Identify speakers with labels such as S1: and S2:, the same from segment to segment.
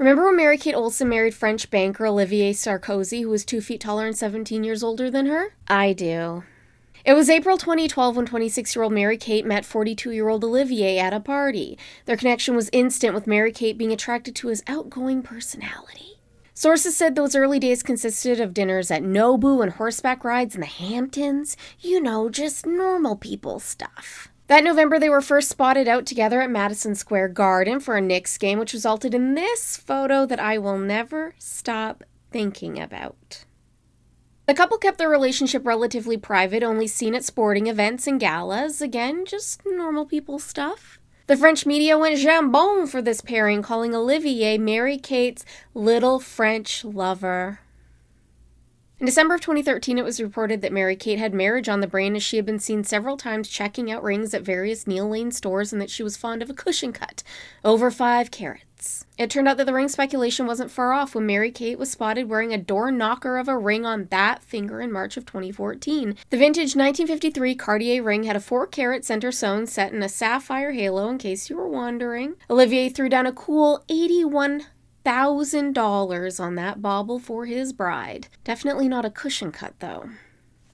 S1: Remember when Mary-Kate Olsen married French banker Olivier Sarkozy, who was 2 feet taller and 17 years older than her? I do. It was April 2012 when 26-year-old Mary-Kate met 42-year-old Olivier at a party. Their connection was instant, with Mary-Kate being attracted to his outgoing personality. Sources said those early days consisted of dinners at Nobu and horseback rides in the Hamptons. You know, just normal people stuff. That November, they were first spotted out together at Madison Square Garden for a Knicks game, which resulted in this photo that I will never stop thinking about. The couple kept their relationship relatively private, only seen at sporting events and galas. Again, just normal people stuff. The French media went jambon for this pairing, calling Olivier Mary-Kate's little French lover. In December of 2013, it was reported that Mary-Kate had marriage on the brain, as she had been seen several times checking out rings at various Neil Lane stores, and that she was fond of a cushion cut, over 5 carats. It turned out that the ring speculation wasn't far off when Mary-Kate was spotted wearing a door knocker of a ring on that finger in March of 2014. The vintage 1953 Cartier ring had a 4-carat center sewn set in a sapphire halo, in case you were wondering. Olivier threw down a cool $81,000 on that bauble for his bride. Definitely not a cushion cut, though.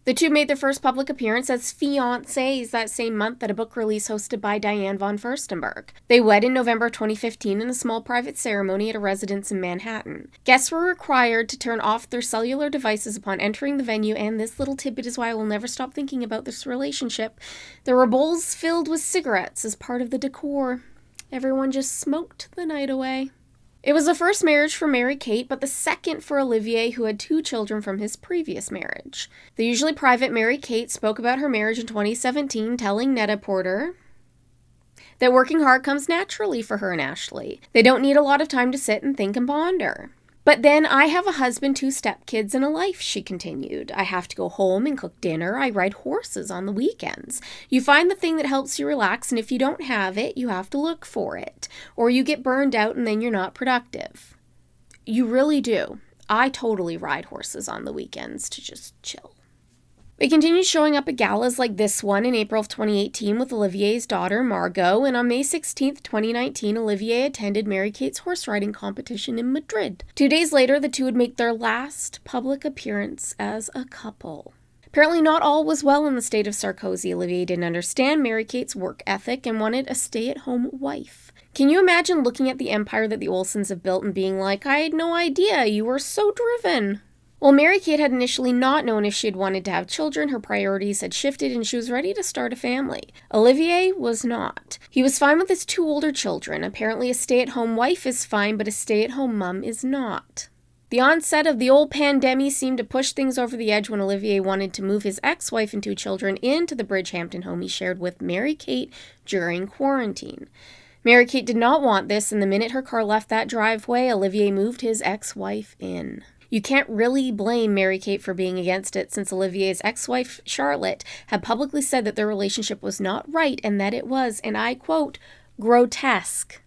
S1: The two made their first public appearance as fiancés that same month at a book release hosted by Diane von Furstenberg. They wed in November 2015 in a small private ceremony at a residence in Manhattan. Guests were required to turn off their cellular devices upon entering the venue, and this little tidbit is why I will never stop thinking about this relationship. There were bowls filled with cigarettes as part of the decor. Everyone just smoked the night away. It was the first marriage for Mary-Kate, but the second for Olivier, who had 2 children from his previous marriage. The usually private Mary-Kate spoke about her marriage in 2017, telling Net-a-Porter that working hard comes naturally for her and Ashley. They don't need a lot of time to sit and think and ponder. But then I have a husband, 2 stepkids, and a life, she continued. I have to go home and cook dinner. I ride horses on the weekends. You find the thing that helps you relax, and if you don't have it, you have to look for it. Or you get burned out and then you're not productive. You really do. I totally ride horses on the weekends to just chill. They continued showing up at galas like this one in April of 2018 with Olivier's daughter, Margot, and on May 16, 2019, Olivier attended Mary-Kate's horse riding competition in Madrid. 2 days later, the two would make their last public appearance as a couple. Apparently not all was well in the state of Sarkozy. Olivier didn't understand Mary-Kate's work ethic and wanted a stay-at-home wife. Can you imagine looking at the empire that the Olsens have built and being like, I had no idea, you were so driven? Well, Mary-Kate had initially not known if she had wanted to have children. Her priorities had shifted and she was ready to start a family. Olivier was not. He was fine with his 2 older children. Apparently a stay-at-home wife is fine, but a stay-at-home mom is not. The onset of the old pandemic seemed to push things over the edge when Olivier wanted to move his ex-wife and 2 children into the Bridgehampton home he shared with Mary-Kate during quarantine. Mary-Kate did not want this, and the minute her car left that driveway, Olivier moved his ex-wife in. You can't really blame Mary-Kate for being against it, since Olivier's ex-wife, Charlotte, had publicly said that their relationship was not right and that it was, and I quote, grotesque.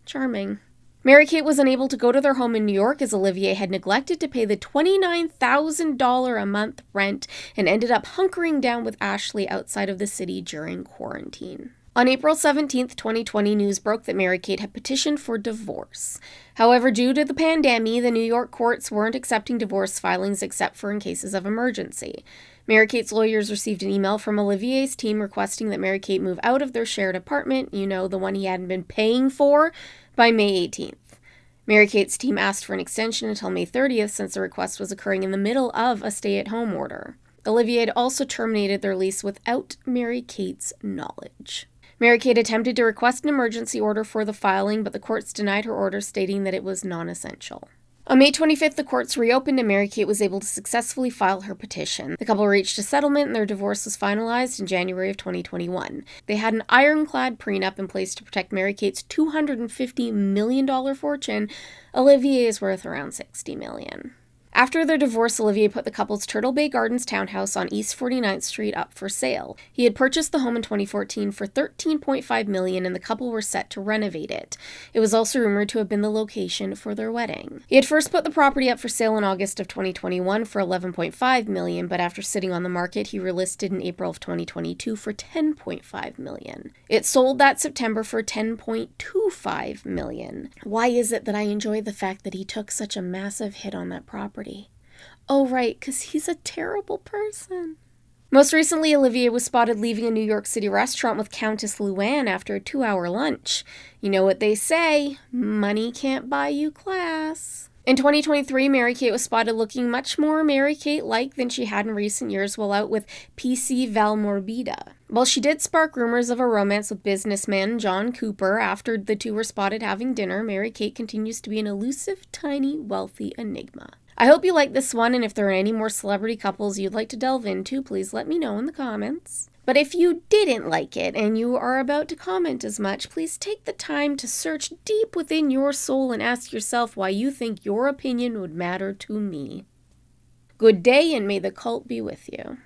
S1: Charming. Mary-Kate was unable to go to their home in New York as Olivier had neglected to pay the $29,000 a month rent and ended up hunkering down with Ashley outside of the city during quarantine. On April 17, 2020, news broke that Mary-Kate had petitioned for divorce. However, due to the pandemic, the New York courts weren't accepting divorce filings except for in cases of emergency. Mary-Kate's lawyers received an email from Olivier's team requesting that Mary-Kate move out of their shared apartment, you know, the one he hadn't been paying for, by May 18th. Mary-Kate's team asked for an extension until May 30th since the request was occurring in the middle of a stay-at-home order. Olivier had also terminated their lease without Mary-Kate's knowledge. Mary-Kate attempted to request an emergency order for the filing, but the courts denied her order, stating that it was non-essential. On May 25th, the courts reopened and Mary-Kate was able to successfully file her petition. The couple reached a settlement and their divorce was finalized in January of 2021. They had an ironclad prenup in place to protect Mary-Kate's $250 million fortune. Olivier is worth around $60 million. After their divorce, Olivier put the couple's Turtle Bay Gardens townhouse on East 49th Street up for sale. He had purchased the home in 2014 for $13.5 million, and the couple were set to renovate it. It was also rumored to have been the location for their wedding. He had first put the property up for sale in August of 2021 for $11.5 million, but after sitting on the market, he relisted in April of 2022 for $10.5 million. It sold that September for $10.25 million. Why is it that I enjoy the fact that he took such a massive hit on that property? Oh, right, because he's a terrible person. Most recently, Olivier was spotted leaving a New York City restaurant with Countess Luann after a 2-hour lunch. You know what they say, money can't buy you class. In 2023, Mary-Kate was spotted looking much more Mary-Kate-like than she had in recent years while out with PC Valmorbida. While she did spark rumors of a romance with businessman John Cooper after the two were spotted having dinner, Mary-Kate continues to be an elusive, tiny, wealthy enigma. I hope you liked this one, and if there are any more celebrity couples you'd like to delve into, please let me know in the comments. But if you didn't like it and you are about to comment as much, please take the time to search deep within your soul and ask yourself why you think your opinion would matter to me. Good day, and may the cult be with you.